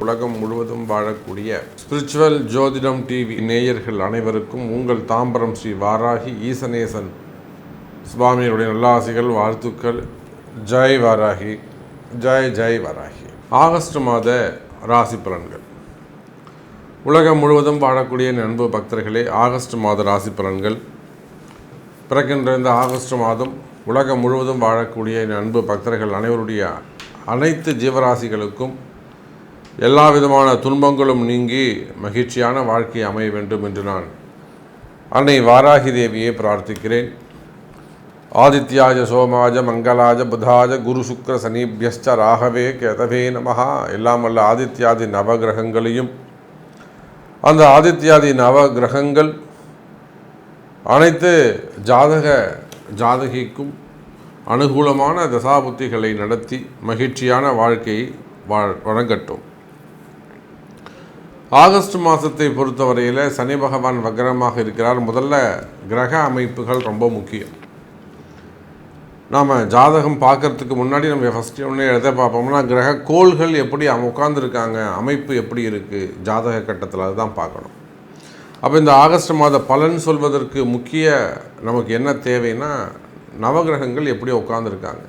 உலகம் முழுவதும் வாழக்கூடிய ஸ்பிரிச்சுவல் ஜோதிடம் டிவி நேயர்கள் அனைவருக்கும் உங்கள் தாம்பரம் ஸ்ரீ வாராகி ஈசனேசன் சுவாமியுடைய நல்லாசிகள், வாழ்த்துக்கள். ஜெய் வாராகி, ஜெய் ஜெய் வாராகி. ஆகஸ்ட் மாத ராசி பலன்கள். உலகம் முழுவதும் வாழக்கூடிய அன்பு பக்தர்களே, ஆகஸ்ட் மாத ராசி பலன்கள் பிறக்கின்ற இந்த ஆகஸ்ட் மாதம் உலகம் முழுவதும் வாழக்கூடிய அன்பு பக்தர்கள் அனைவருடைய அனைத்து ஜீவராசிகளுக்கும் எல்லா விதமான துன்பங்களும் நீங்கி மகிழ்ச்சியான வாழ்க்கை அமைய வேண்டும் என்று நான் அன்னை வாராகி தேவியை பிரார்த்திக்கிறேன். ஆதித்யாஜ சோமாஜ மங்களாஜ புதாஜ குரு சுக்ர சனீபியஸ்ச ராகவே கேதவே நமஹா. எல்லாம் வல்ல ஆதித்யாதி நவகிரகங்களையும் அந்த ஆதித்யாதி நவகிரகங்கள் அனைத்து ஜாதகிக்கும் அனுகூலமான தசாபுத்திகளை நடத்தி மகிழ்ச்சியான வாழ்க்கையை வழங்கட்டும். ஆகஸ்ட் மாதத்தை பொறுத்தவரையில் சனி பகவான் வக்ரமாக இருக்கிறார். முதல்ல கிரக அமைப்புகள் ரொம்ப முக்கியம். நாம் ஜாதகம் பார்க்கறதுக்கு முன்னாடி நம்ம ஃபஸ்ட்டு ஒன்று எதை பார்ப்போம்னா, கிரக கோள்கள் எப்படி உட்கார்ந்துருக்காங்க, அமைப்பு எப்படி இருக்குது ஜாதக கட்டத்தில், அதுதான் பார்க்கணும். அப்போ இந்த ஆகஸ்ட் மாத பலன் சொல்வதற்கு முக்கிய நமக்கு என்ன தேவைன்னா, நவகிரகங்கள் எப்படி உட்கார்ந்துருக்காங்க.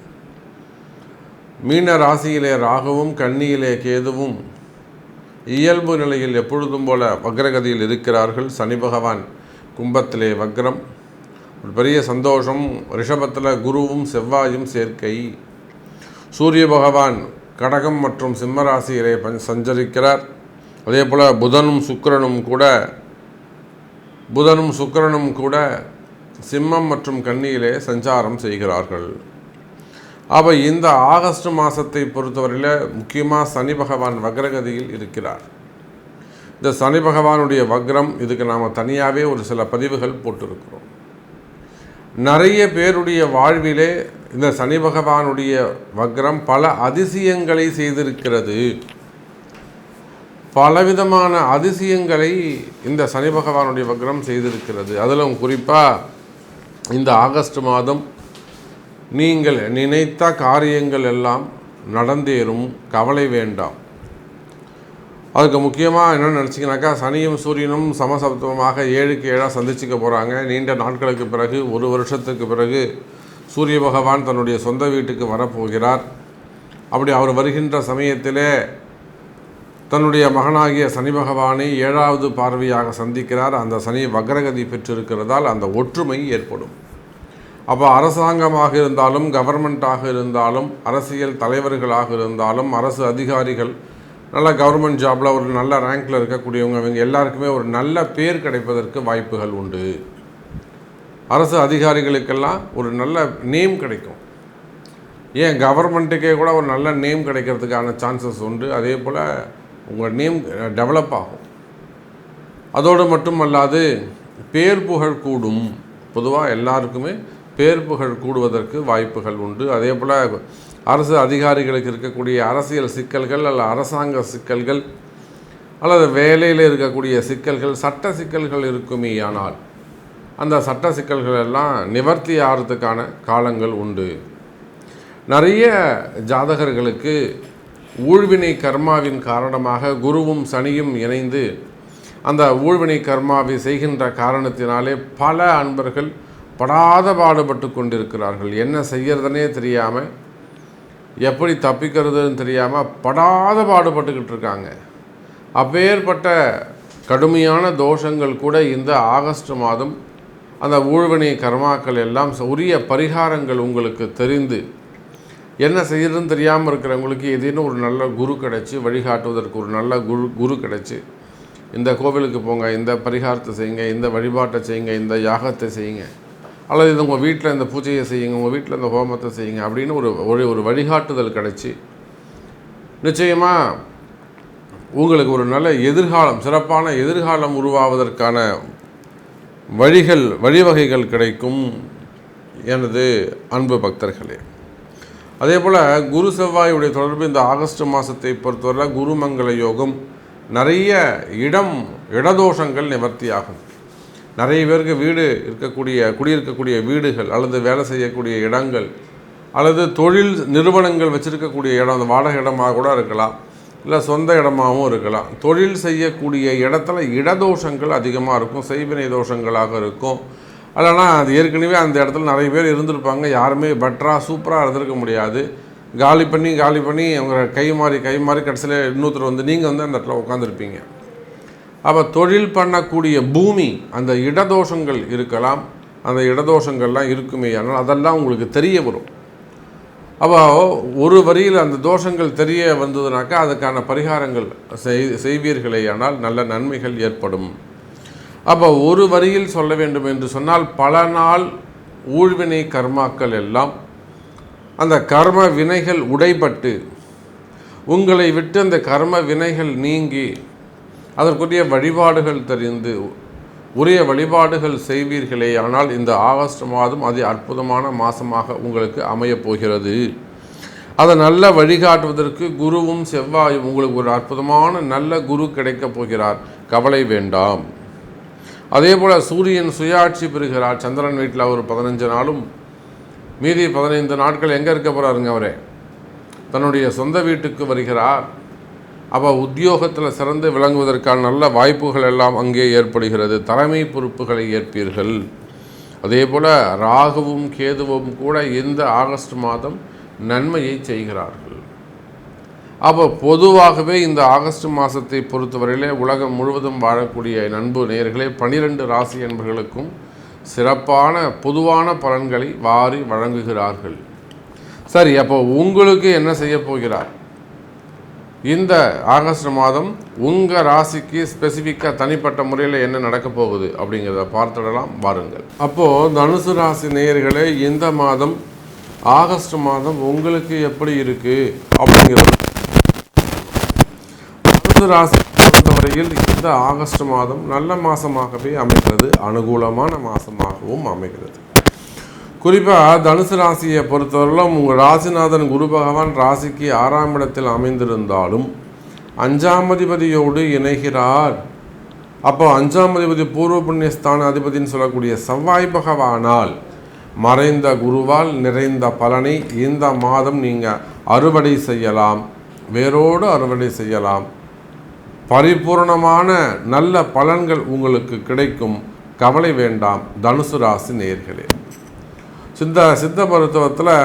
மீன ராசியிலே ராகுவும் கன்னியிலே கேதுவும் இயல்பு நிலையில் எப்பொழுதும் போல வக்ரகதியில் இருக்கிறார்கள். சனி பகவான் கும்பத்திலே வக்ரம், ஒரு பெரிய சந்தோஷம். ரிஷபத்தில் குருவும் செவ்வாயும் சேர்க்கை. சூரிய பகவான் கடகம் மற்றும் சிம்ம ராசியிலே சஞ்சரிக்கிறார். அதே போல் புதனும் சுக்கிரனும் கூட சிம்மம் மற்றும் கன்னியிலே சஞ்சாரம் செய்கிறார்கள். அப்போ இந்த ஆகஸ்ட் மாதத்தை பொறுத்தவரையில் முக்கியமாக சனி பகவான் வக்ரகதியில் இருக்கிறார். இந்த சனி பகவானுடைய வக்ரம், இதுக்கு நாம் தனியாகவே ஒரு சில பதிவுகள் போட்டிருக்கிறோம். நிறைய பேருடைய வாழ்விலே இந்த சனி பகவானுடைய வக்ரம் பல அதிசயங்களை செய்திருக்கிறது. பலவிதமான அதிசயங்களை இந்த சனி பகவானுடைய வக்ரம் செய்திருக்கிறது. அதிலும் குறிப்பாக இந்த ஆகஸ்ட் மாதம் நீங்கள் நினைத்த காரியங்கள் எல்லாம் நடந்தேறும், கவலை வேண்டாம். அதுக்கு முக்கியமாக என்னென்னு நினச்சிங்கனாக்கா, சனியும் சூரியனும் சமசப்தமாக 7க்கு 7 சந்திச்சுக்க போகிறாங்க. நீண்ட நாட்களுக்கு பிறகு, ஒரு வருஷத்துக்கு பிறகு சூரிய பகவான் தன்னுடைய சொந்த வீட்டுக்கு வரப்போகிறார். அப்படி அவர் வருகின்ற சமயத்திலே தன்னுடைய மகனாகிய சனி பகவானை 7வது பார்வையாக சந்திக்கிறார். அந்த சனி வக்ரகதி பெற்றிருக்கிறதால் அந்த ஒற்றுமை ஏற்படும். அப்போ அரசாங்கமாக இருந்தாலும், கவர்மெண்ட்டாக இருந்தாலும், அரசியல் தலைவர்களாக இருந்தாலும், அரசு அதிகாரிகள், நல்ல கவர்மெண்ட் ஜாபில் ஒரு நல்ல ரேங்கில் இருக்கக்கூடியவங்க, இவங்க எல்லாருக்குமே ஒரு நல்ல பேர் கிடைப்பதற்கு வாய்ப்புகள் உண்டு. அரசு அதிகாரிகளுக்கெல்லாம் ஒரு நல்ல நேம் கிடைக்கும். ஏன் கவர்மெண்ட்டுக்கே கூட ஒரு நல்ல நேம் கிடைக்கிறதுக்கான சான்சஸ் உண்டு. அதே போல் உங்கள் நேம் டெவலப் ஆகும். அதோடு மட்டுமல்லாது பேர் புகழ் கூடும். பொதுவாக எல்லாருக்குமே பேர் புகழ் கூடுவதற்கு வாய்ப்புகள் உண்டு. அதே போல் அரசு அதிகாரிகளுக்கு இருக்கக்கூடிய அரசியல் சிக்கல்கள் அல்லது அரசாங்க சிக்கல்கள் அல்லது வேலையில் இருக்கக்கூடிய சிக்கல்கள், சட்ட சிக்கல்கள் இருக்குமே, ஆனால் அந்த சட்ட சிக்கல்கள் எல்லாம் நிவர்த்தி ஆகிறதுக்கான காலங்கள் உண்டு. நிறைய ஜாதகர்களுக்கு ஊழ்வினை கர்மாவின் காரணமாக குருவும் சனியும் இணைந்து அந்த ஊழ்வினை கர்மாவை செய்கின்ற காரணத்தினாலே பல அன்பர்கள் படாத பாடுபட்டு கொண்டிருக்கிறார்கள். என்ன செய்கிறதுனே தெரியாமல், எப்படி தப்பிக்கிறதுன்னு தெரியாமல் படாத பாடுபட்டுக்கிட்டு இருக்காங்க. அப்பேற்பட்ட கடுமையான தோஷங்கள் கூட இந்த ஆகஸ்ட் மாதம் அந்த ஊழ்வினை கர்மாக்கள் எல்லாம் உரிய பரிகாரங்கள் உங்களுக்கு தெரிந்து, என்ன செய்யறதுன்னு தெரியாமல் இருக்கிறவங்களுக்கு ஏதேனும் ஒரு நல்ல குரு கிடச்சி, வழிகாட்டுவதற்கு ஒரு நல்ல குரு கிடச்சி, இந்த கோவிலுக்கு போங்க, இந்த பரிகாரத்தை செய்யுங்க, இந்த வழிபாட்டை செய்யுங்க, இந்த யாகத்தை செய்யுங்க, அல்லது இது உங்கள் வீட்டில் இந்த பூஜையை செய்யுங்க, உங்கள் வீட்டில் இந்த ஹோமத்தை செய்யுங்க அப்படின்னு ஒரு வழிகாட்டுதல் கிடச்சி, நிச்சயமாக உங்களுக்கு ஒரு நல்ல எதிர்காலம், சிறப்பான எதிர்காலம் உருவாவதற்கான வழிவகைகள் கிடைக்கும் எனது அன்பு பக்தர்களே. அதே போல் குரு செவ்வாயுடைய தொடர்பு இந்த ஆகஸ்ட் மாதத்தை பொறுத்தவரை குருமங்கள யோகம், நிறைய இடதோஷங்கள் நிவர்த்தியாகும். நிறைய பேருக்கு குடியிருக்கக்கூடிய வீடுகள் அல்லது வேலை செய்யக்கூடிய இடங்கள் அல்லது தொழில் நிறுவனங்கள் வச்சுருக்கக்கூடிய இடம், அந்த வாடகை இடமாக கூட இருக்கலாம், இல்லை சொந்த இடமாகவும் இருக்கலாம். தொழில் செய்யக்கூடிய இடத்துல இடதோஷங்கள் அதிகமாக இருக்கும், செய்வினை தோஷங்களாக இருக்கும். இல்லைனா அது ஏற்கனவே அந்த இடத்துல நிறைய பேர் இருந்திருப்பாங்க, யாருமே பெட்டராக சூப்பராக இருந்திருக்க முடியாது. காலி பண்ணி அவங்க கை மாறி கடைசியில் இன்னொருத்தர் வந்து நீங்கள் வந்து அந்த இடத்துல உட்காந்துருப்பீங்க. அப்போ தொழில் பண்ணக்கூடிய பூமி அந்த இடதோஷங்கள் இருக்கலாம். அந்த இடதோஷங்கள்லாம் இருக்குமே, ஆனால் அதெல்லாம் உங்களுக்கு தெரிய வரும். அப்போ ஒரு வரியில் அந்த தோஷங்கள் தெரிய வந்ததுனாக்கா அதுக்கான பரிகாரங்கள் செய்வீர்களே, ஆனால் நல்ல நன்மைகள் ஏற்படும். அப்போ ஒரு வரியில் சொல்ல வேண்டும் என்று சொன்னால், பல நாள் ஊழ்வினை கர்மாக்கள் எல்லாம் அந்த கர்ம வினைகள் உடைபட்டு உங்களை விட்டு அந்த கர்ம வினைகள் நீங்கி அதற்குரிய வழிபாடுகள் தெரிந்து உரிய வழிபாடுகள் செய்வீர்களே, ஆனால் இந்த ஆகஸ்ட் மாதம் அதி அற்புதமான மாதமாக உங்களுக்கு அமையப் போகிறது. அதை நல்ல வழிகாட்டுவதற்கு குருவும் செவ்வாயும் உங்களுக்கு ஒரு அற்புதமான நல்ல குரு கிடைக்கப் போகிறார், கவலை வேண்டாம். அதே போல் சூரியன் சுயாட்சி பெறுகிறார். சந்திரன் வீட்டில் அவர் 15 நாளும், மீதி 15 நாட்கள் எங்கே இருக்க போகிறாருங்க? அவரே தன்னுடைய சொந்த வீட்டுக்கு வருகிறார். அப்போ உத்தியோகத்தில் சிறந்து விளங்குவதற்கான நல்ல வாய்ப்புகள் எல்லாம் அங்கே ஏற்படுகிறது. தலைமை பொறுப்புகளை ஏற்பீர்கள். அதே போல் ராகுவும் கேதுவும் கூட இந்த ஆகஸ்ட் மாதம் நன்மையை செய்கிறார்கள். அப்போ பொதுவாகவே இந்த ஆகஸ்ட் மாதத்தை பொறுத்தவரையிலே உலகம் முழுவதும் வாழக்கூடிய நண்பு நேயர்களே, 12 ராசி என்பவர்களுக்கும் சிறப்பான பொதுவான பலன்களை வாரி வழங்குகிறார்கள். சரி, அப்போ உங்களுக்கு என்ன செய்ய போகிறார்? இந்த ஆகஸ்ட் மாதம் உங்கள் ராசிக்கு ஸ்பெசிஃபிக்காக தனிப்பட்ட முறையில் என்ன நடக்க போகுது அப்படிங்கிறத பார்த்துடலாம் வாருங்கள். அப்போது தனுசு ராசி நேயர்களே, இந்த மாதம் ஆகஸ்ட் மாதம் உங்களுக்கு எப்படி இருக்குது அப்படிங்கிறது, தனுசு ராசி பொறுத்தவரையில் இந்த ஆகஸ்ட் மாதம் நல்ல மாதமாகவே அமைகிறது, அனுகூலமான மாதமாகவும் அமைகிறது. குறிப்பாக தனுசு ராசியை பொறுத்தவரையிலும் உங்கள் ராசிநாதன் குரு பகவான் ராசிக்கு 6ஆம் இடத்தில் அமைந்திருந்தாலும் 5ஆம் அதிபதியோடு இணைகிறார். அப்போ 5ஆம் அதிபதி பூர்வ புண்ணியஸ்தான அதிபதினு சொல்லக்கூடிய செவ்வாய் பகவானால் மறைந்த குருவால் நிறைந்த பலனை இந்த மாதம் நீங்கள் அறுவடை செய்யலாம், வேரோடு அறுவடை செய்யலாம். பரிபூர்ணமான நல்ல பலன்கள் உங்களுக்கு கிடைக்கும், கவலை வேண்டாம் தனுசு ராசி நேயர்களே. சித்த மருத்துவத்தில்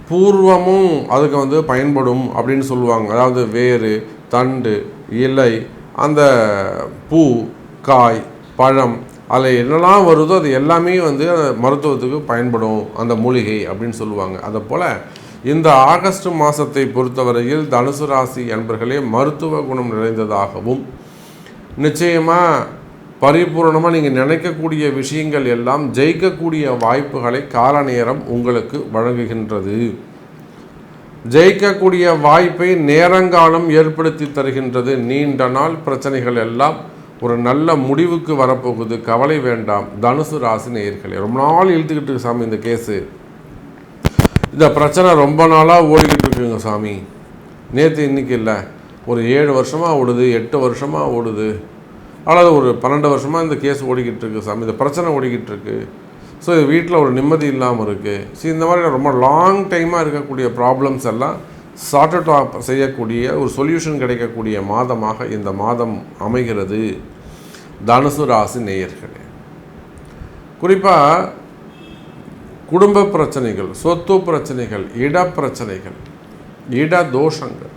பூர்வமும் அதுக்கு வந்து பயன்படும் அப்படின்னு சொல்லுவாங்க. அதாவது வேறு, தண்டு, இலை, அந்த பூ, காய், பழம், அதில் என்னெல்லாம் வருதோ அது எல்லாமே வந்து மருத்துவத்துக்கு பயன்படும் அந்த மூலிகை அப்படின்னு சொல்லுவாங்க. அதை போல் இந்த ஆகஸ்ட் மாதத்தை பொறுத்தவரையில் தனுசு ராசி என்பர்களே மருத்துவ குணம் நிறைந்ததாகவும் நிச்சயமாக பரிபூர்ணமாக நீங்கள் நினைக்கக்கூடிய விஷயங்கள் எல்லாம் ஜெயிக்கக்கூடிய வாய்ப்புகளை கால நேரம் உங்களுக்கு வழங்குகின்றது. ஜெயிக்கக்கூடிய வாய்ப்பை நேரங்காலம் ஏற்படுத்தி தருகின்றது. நீண்ட நாள் பிரச்சனைகள் எல்லாம் ஒரு நல்ல முடிவுக்கு வரப்போகுது, கவலை வேண்டாம் தனுசு ராசி நேயர்களே. ரொம்ப நாள் இழுத்துக்கிட்டு சாமி இந்த கேஸு, இந்த பிரச்சனை ரொம்ப நாளாக ஓடிக்கிட்டு இருக்குங்க சாமி, நேற்று இன்றைக்கி இல்லை, ஒரு 7 வருஷமாக ஓடுது, 8 வருஷமாக ஓடுது, அல்லது ஒரு 12 வருஷமாக இந்த கேஸ் ஓடிக்கிட்டு இருக்குது சாமி, இந்த பிரச்சனை ஓடிக்கிட்டு இருக்குது. ஸோ இது வீட்டில் ஒரு நிம்மதி இல்லாமல் இருக்குது. ஸோ இந்த மாதிரி ரொம்ப லாங் டைமாக இருக்கக்கூடிய ப்ராப்ளம்ஸ் எல்லாம் சார்ட் அவுட் செய்யக்கூடிய ஒரு சொல்யூஷன் கிடைக்கக்கூடிய மாதமாக இந்த மாதம் அமைகிறது தனுசு ராசி நேயர்களே. குறிப்பாக குடும்ப பிரச்சனைகள், சொத்து பிரச்சனைகள், இட பிரச்சனைகள், இட தோஷங்கள்,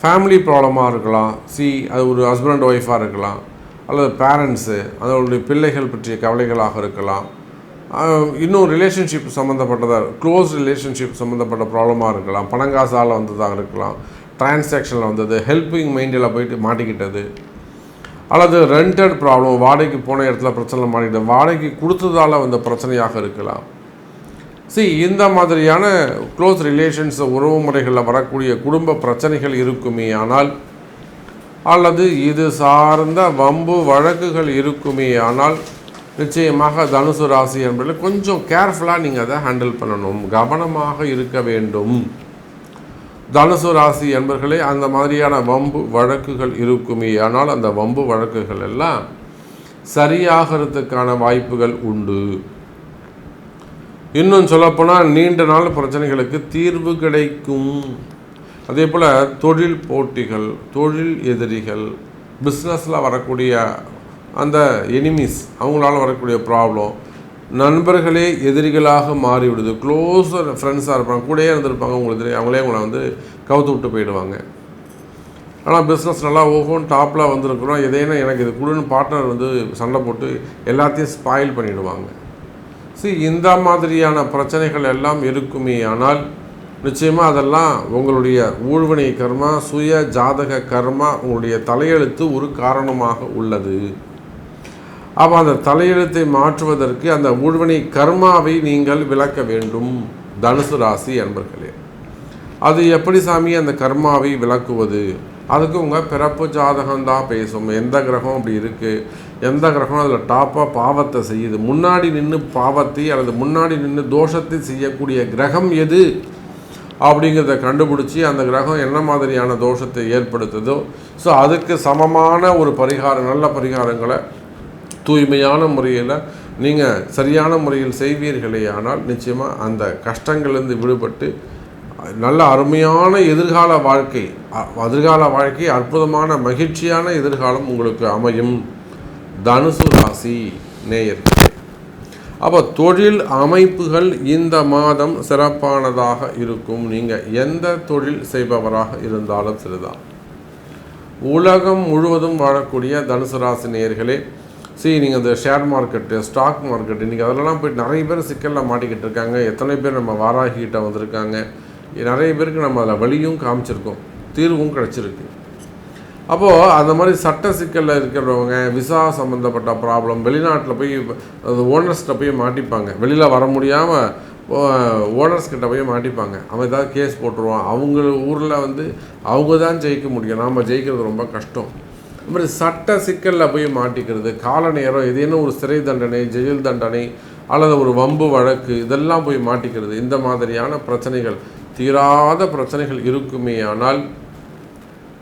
ஃபேமிலி ப்ராப்ளமாக இருக்கலாம், அது ஒரு ஹஸ்பண்ட் அண்ட் ஒய்ஃபாக இருக்கலாம், அல்லது பேரண்ட்ஸு அதனுடைய பிள்ளைகள் பற்றிய கவலைகளாக இருக்கலாம், இன்னும் ரிலேஷன்ஷிப் சம்மந்தப்பட்டதாக க்ளோஸ் ரிலேஷன்ஷிப் சம்மந்தப்பட்ட ப்ராப்ளமாக இருக்கலாம், பணங்காசால் வந்ததாக இருக்கலாம், டிரான்சாக்ஷனில் வந்தது, ஹெல்பிங் மைண்டில் போயிட்டு மாட்டிக்கிட்டது, அல்லது ரெண்டட் ப்ராப்ளம், வாடகைக்கு போன இடத்துல பிரச்சனை மாட்டிக்கிட்டது, வாடகைக்கு கொடுத்ததால் வந்த பிரச்சனையாக இருக்கலாம். இந்த மாதிரியான க்ளோஸ் ரிலேஷன்ஸ் உறவு முறைகளில் வரக்கூடிய குடும்ப பிரச்சனைகள் இருக்குமே ஆனால், அல்லது இது சார்ந்த வம்பு வழக்குகள் இருக்குமே ஆனால், நிச்சயமாக தனுசு ராசி என்பதில் கொஞ்சம் கேர்ஃபுல்லாக நீங்கள் அதை ஹேண்டில் பண்ணணும், கவனமாக இருக்க வேண்டும். தனுசு ராசி என்பர்களே அந்த மாதிரியான வம்பு வழக்குகள் இருக்குமே ஆனால் அந்த வம்பு வழக்குகள் எல்லாம் சரியாகிறதுக்கான வாய்ப்புகள் உண்டு. இன்னும் சொல்லப்போனால் நீண்ட நாள் பிரச்சனைகளுக்கு தீர்வு கிடைக்கும். அதே போல் தொழில் போட்டிகள், தொழில் எதிரிகள், பிஸ்னஸில் வரக்கூடிய அந்த எனிமீஸ், அவங்களால வரக்கூடிய ப்ராப்ளம், நண்பர்களே எதிரிகளாக மாறிவிடுது. க்ளோஸர் ஃப்ரெண்ட்ஸாக இருப்பாங்க, கூடயே இருந்திருப்பாங்க, உங்களுக்கு அவங்களே உங்களை வந்து கவுத்து விட்டு போயிடுவாங்க. ஆனால் பிஸ்னஸ் நல்லா ஓஹோன்னு டாப்பில் வந்திருக்கிறோம், எதைனா எனக்கு இது குழுன்னு பார்ட்னர் வந்து சண்டை போட்டு எல்லாத்தையும் ஸ்பாயில் பண்ணிவிடுவாங்க. இந்த மாதிரியான பிரச்சனைகள் எல்லாம் இருக்குமே ஆனால் நிச்சயமாக அதெல்லாம் உங்களுடைய ஊழ்வினை கர்மா, சுய ஜாதக கர்மா, உங்களுடைய தலையெழுத்து ஒரு காரணமாக உள்ளது. அப்போ அந்த தலையெழுத்தை மாற்றுவதற்கு அந்த ஊழ்வினை கர்மாவை நீங்கள் விளக்க வேண்டும் தனுசு ராசி அன்பர்களே. அது எப்படி சாமி அந்த கர்மாவை விளக்குவது? அதுக்கு உங்கள் பிறப்பு ஜாதகம்தான் பேசும். எந்த கிரகம் அப்படி இருக்குது, எந்த கிரகம் அதில் டாப்பாக பாவத்தை செய்யுது, முன்னாடி நின்று பாவத்தை அல்லது முன்னாடி நின்று தோஷத்தை செய்யக்கூடிய கிரகம் எது அப்படிங்கிறத கண்டுபிடிச்சி அந்த கிரகம் என்ன மாதிரியான தோஷத்தை ஏற்படுத்துதோ அதுக்கு சமமான ஒரு பரிகாரம், நல்ல பரிகாரங்களை தூய்மையான முறையில் நீங்கள் சரியான முறையில் செய்வீர்களே ஆனால் நிச்சயமாக அந்த கஷ்டங்கள்லேருந்து விடுபட்டு நல்ல அருமையான எதிர்கால வாழ்க்கை அற்புதமான மகிழ்ச்சியான எதிர்காலம் உங்களுக்கு அமையும் தனுசு ராசி நேயர்களே. அப்போ தொழில் அமைப்புகள் இந்த மாதம் சிறப்பானதாக இருக்கும். நீங்கள் எந்த தொழில் செய்பவராக இருந்தாலும் சரிதான். உலகம் முழுவதும் வாழக்கூடிய தனுசு ராசி நேயர்களே, நீங்கள் இந்த ஷேர் மார்க்கெட்டு, ஸ்டாக் மார்க்கெட்டு, இன்றைக்கி அதிலலாம் போய்ட்டு நிறைய பேர் சிக்கலில் மாட்டிக்கிட்டு இருக்காங்க. எத்தனை பேர் நம்ம வாராகிட்ட வந்திருக்காங்க, நிறைய பேருக்கு நம்ம அதில் வழியும் காமிச்சிருக்கோம், தீர்வும் கிடச்சிருக்கு. அப்போது அந்த மாதிரி சட்ட சிக்கலில் இருக்கிறவங்க, விசா சம்மந்தப்பட்ட ப்ராப்ளம், வெளிநாட்டில் போய் அது ஓனர்ஸ்கிட்ட போய் மாட்டிப்பாங்க, வெளியில் வர முடியாமல் ஓனர்ஸ்கிட்ட போய் மாட்டிப்பாங்க. அவன் ஏதாவது கேஸ் போட்டுருவான், அவங்க ஊரில் வந்து அவங்க தான் ஜெயிக்க முடியும், நாம் ஜெயிக்கிறது ரொம்ப கஷ்டம். அது மாதிரி சட்ட சிக்கலில் போய் மாட்டிக்கிறது, கால நேரம், ஏதேனும் ஒரு சிறை தண்டனை, ஜெயில் தண்டனை அல்லது ஒரு வம்பு வழக்கு, இதெல்லாம் போய் மாட்டிக்கிறது. இந்த மாதிரியான பிரச்சனைகள், தீராத பிரச்சனைகள் இருக்குமே ஆனால்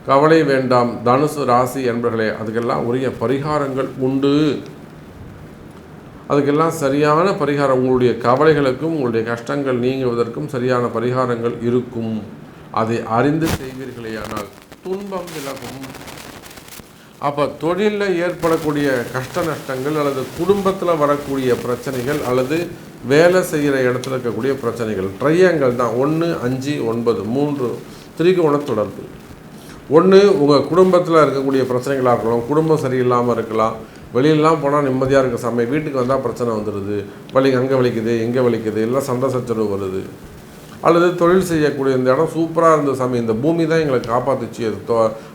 கவலை வேண்டாம் தனுசு ராசி என்பர்களே. அதுக்கெல்லாம் உரிய பரிகாரங்கள் உண்டு. அதுக்கெல்லாம் சரியான பரிகாரம், உங்களுடைய கவலைகளுக்கும் உங்களுடைய கஷ்டங்கள் நீங்குவதற்கும் சரியான பரிகாரங்கள் இருக்கும். அதை அறிந்து செய்வீர்களே ஆனால் துன்பம் விலகும். அப்போ தொழிலில் ஏற்படக்கூடிய கஷ்ட நஷ்டங்கள் அல்லது குடும்பத்தில் வரக்கூடிய பிரச்சனைகள் அல்லது வேலை செய்கிற இடத்துல இருக்கக்கூடிய பிரச்சனைகள், ட்ரையாங்கல் தான் 1, 5, 9 3 திரிகோண தொடர்பு. ஒன்று உங்கள் குடும்பத்தில் இருக்கக்கூடிய பிரச்சனைகளாக இருக்கலாம், குடும்பம் சரியில்லாமல் இருக்கலாம், வெளியிலலாம் போனால் நிம்மதியாக இருக்க சமயம் வீட்டுக்கு வந்தால் பிரச்சனை வந்துடுது, அங்கே வலிக்குது இங்கே வலிக்குது, எல்லாம் சண்டை சச்சரவு வருது. அல்லது தொழில் செய்யக்கூடிய இந்த இடம் சூப்பராக இருந்த சமயம், இந்த பூமி தான் எங்களை காப்பாற்றுச்சு,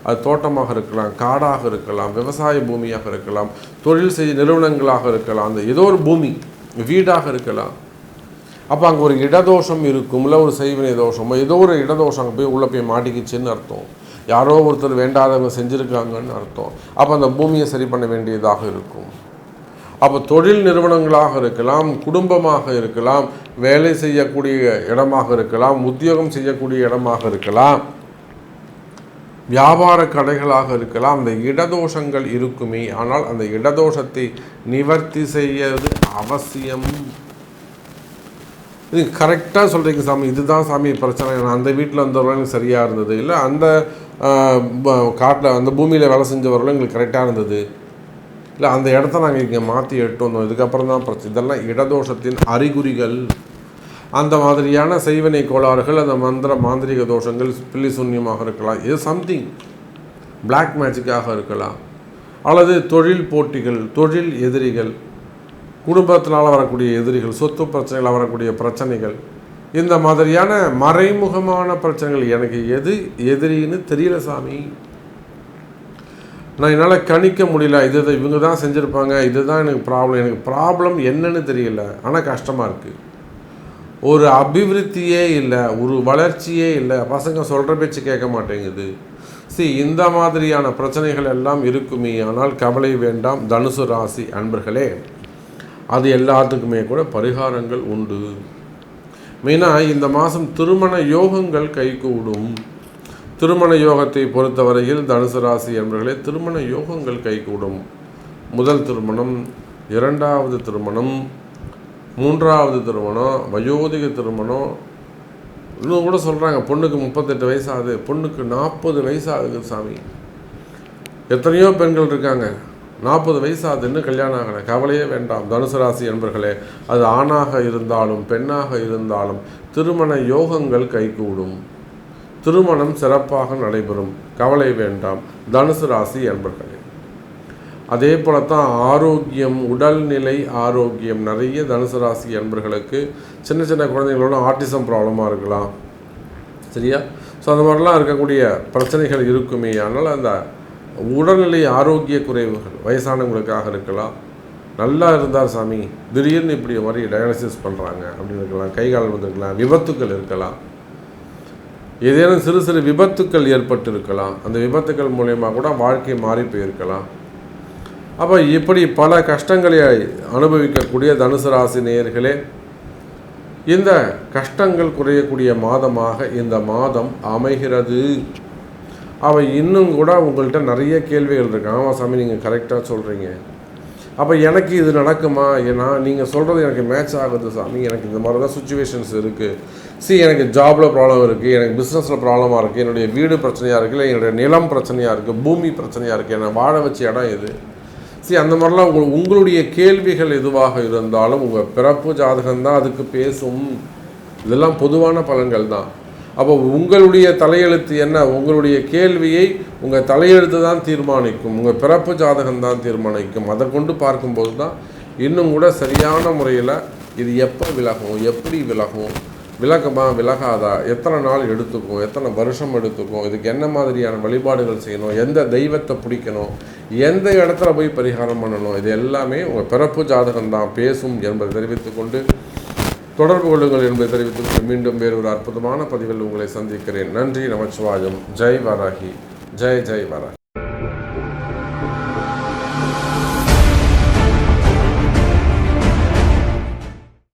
அது தோட்டமாக இருக்கலாம், காடாக இருக்கலாம், விவசாய பூமியாக இருக்கலாம், தொழில் செய்ய நிறுவனங்களாக இருக்கலாம், அந்த ஏதோ ஒரு பூமி வீடாக இருக்கலாம். அப்போ அங்கே ஒரு இடதோஷம் இருக்கும், இல்லை ஒரு செய்வினை தோஷமோ ஏதோ ஒரு இடதோஷம் அங்கே போய் உள்ளே போய் மாட்டிக்கிச்சுன்னு அர்த்தம். யாரோ ஒருத்தர் வேண்டாதவங்க செஞ்சுருக்காங்கன்னு அர்த்தம். அப்போ அந்த பூமியை சரி பண்ண வேண்டியதாக இருக்கும். அப்போ தொழில் நிறுவனங்களாக இருக்கலாம், குடும்பமாக இருக்கலாம், வேலை செய்யக்கூடிய இடமாக இருக்கலாம், உத்தியோகம் செய்யக்கூடிய இடமாக இருக்கலாம், வியாபார கடைகளாக இருக்கலாம். அந்த இடதோஷங்கள் இருக்குமே ஆனால் அந்த இடதோஷத்தை நிவர்த்தி செய்வது அவசியம். இது கரெக்டாக சொல்கிறீங்க சாமி, இதுதான் சாமி பிரச்சனை, நான் அந்த வீட்டில் வந்தவர்களும் எனக்கு சரியாக இருந்தது, இல்லை அந்த காட்டில் அந்த பூமியில் வேலை செஞ்சவர்களும் எங்களுக்கு கரெக்டாக இருந்தது, இல்லை அந்த இடத்த நாங்கள் இங்கே மாற்றி எட்டு வந்தோம், இதுக்கப்புறம் தான் பிரச்சனை. இதெல்லாம் இடதோஷத்தின் அறிகுறிகள். அந்த மாதிரியான செய்வினை கோளாறுகள், அந்த மாந்திரிக தோஷங்கள், பில்லி சூன்யமாக இருக்கலாம், இது சம்திங் பிளாக் மேஜிக்காக இருக்கலாம், அல்லது தொழில் போட்டிகள், தொழில் எதிரிகள், குடும்பத்தினால் வரக்கூடிய எதிரிகள், சொத்து பிரச்சனைகளால் வரக்கூடிய பிரச்சனைகள், இந்த மாதிரியான மறைமுகமான பிரச்சனைகள். எனக்கு எது எதிரின்னு தெரியல சாமி, நான் என்னால் கணிக்க முடியல, இவங்க தான் செஞ்சுருப்பாங்க, இதுதான் எனக்கு ப்ராப்ளம் என்னன்னு தெரியல, ஆனால் கஷ்டமாக இருக்குது, ஒரு அபிவிருத்தியே இல்லை, ஒரு வளர்ச்சியே இல்லை, பசங்க சொல்கிற பேச்சு கேட்க மாட்டேங்குது. இந்த மாதிரியான பிரச்சனைகள் எல்லாம் இருக்குமே ஆனால் கவலை வேண்டாம் தனுசு ராசி அன்பர்களே. அது எல்லாத்துக்குமே கூட பரிகாரங்கள் உண்டு. மெயினாக இந்த மாதம் திருமண யோகங்கள் கைகூடும். திருமண யோகத்தை பொறுத்தவரையில் தனுசு ராசி என்பவர்களே, திருமண யோகங்கள் கைகூடும். முதல் திருமணம், இரண்டாவது திருமணம், மூன்றாவது திருமணம், வயோதிக திருமணம். இன்னும் கூட சொல்கிறாங்க பொண்ணுக்கு 38 வயசு ஆகுது, பொண்ணுக்கு 40 வயசு ஆகுது சாமி. எத்தனையோ பெண்கள் இருக்காங்க 40 வயசு ஆகுது இன்னும் கல்யாணம் ஆகலை. கவலையே வேண்டாம் தனுசு ராசி என்பர்களே. அது ஆணாக இருந்தாலும் பெண்ணாக இருந்தாலும் திருமண யோகங்கள் கைகூடும், திருமணம் சிறப்பாக நடைபெறும். கவலை வேண்டாம் தனுசு ராசி என்பர்களே. அதே போல தான் ஆரோக்கியம், உடல்நிலை ஆரோக்கியம். நிறைய தனுசு ராசி என்பர்களுக்கு சின்ன சின்ன குழந்தைங்களோட ஆட்டிசம் ப்ராப்ளமாக இருக்கலாம், சரியா? ஸோ அந்த மாதிரிலாம் இருக்கக்கூடிய பிரச்சனைகள் இருக்குமே. அதனால் அந்த உடல்நிலை ஆரோக்கிய குறைவுகள் வயசானவங்களுக்காக இருக்கலாம். நல்லா இருந்தார் சாமி, திடீர்னு இப்படி மாதிரி டயாலிசிஸ் பண்ணுறாங்க அப்படின்னு இருக்கலாம், கை கால் வந்துருக்கலாம், விபத்துக்கள் இருக்கலாம், ஏதேனும் சிறு சிறு விபத்துக்கள் ஏற்பட்டு இருக்கலாம். அந்த விபத்துக்கள் மூலயமா கூட வாழ்க்கை மாறி போயிருக்கலாம். அப்போ இப்படி பல கஷ்டங்களை அனுபவிக்கக்கூடிய தனுசு ராசி நேயர்களே, இந்த கஷ்டங்கள் குறையக்கூடிய மாதமாக இந்த மாதம் அமைகிறது. அவை இன்னும் கூட உங்கள்கிட்ட நிறைய கேள்விகள் இருக்கு. ஆமாம் சாமி நீங்கள் கரெக்டாக சொல்கிறீங்க, அப்போ எனக்கு இது நடக்குமா? ஏன்னா நீங்கள் சொல்கிறது எனக்கு மேட்ச் ஆகுது சாமி, எனக்கு இந்த மாதிரி தான் சுச்சுவேஷன்ஸ் இருக்குது. எனக்கு ஜாபில் ப்ராப்ளம் இருக்குது, எனக்கு பிஸ்னஸில் ப்ராப்ளமாக இருக்குது, என்னுடைய வீடு பிரச்சனையாக இருக்குது, இல்லை என்னுடைய நிலம் பிரச்சனையாக இருக்குது, பூமி பிரச்சனையாக இருக்குது, என்னை வாழ வச்ச இடம் இது. அந்த மாதிரிலாம் உங்களுடைய கேள்விகள் எதுவாக இருந்தாலும் உங்கள் பிறப்பு ஜாதகம்தான் அதுக்கு பேசும். இதெல்லாம் பொதுவான பலன்கள் தான். அப்போ உங்களுடைய தலையெழுத்து என்ன, உங்களுடைய கேள்வியை உங்கள் தலையெழுத்து தான் தீர்மானிக்கும், உங்கள் பிறப்பு ஜாதகம் தான் தீர்மானிக்கும். அதை கொண்டு பார்க்கும்போது தான் இன்னும் கூட சரியான முறையில் இது எப்போ விலகும், எப்படி விலகும், விலகுமா விலகாதா, எத்தனை நாள் எடுத்துக்கும், எத்தனை வருஷம் எடுத்துக்கும், இதுக்கு என்ன மாதிரியான வழிபாடுகள் செய்யணும், எந்த தெய்வத்தை பிடிக்கணும், எந்த இடத்துல போய் பரிகாரம் பண்ணணும், இது எல்லாமே உங்கள் பிறப்பு ஜாதகம் தான் பேசும் என்பதை தெரிவித்துக்கொண்டு தொடர்பு கொள்ளுங்கள் என்பதை தெரிவித்துக்கொண்டு மீண்டும் வேறு ஒரு அற்புதமான பதிவில் உங்களை சந்திக்கிறேன். நன்றி, நமச்சிவாயம். ஜெய் வராகி, ஜெய் ஜெய் வராகி.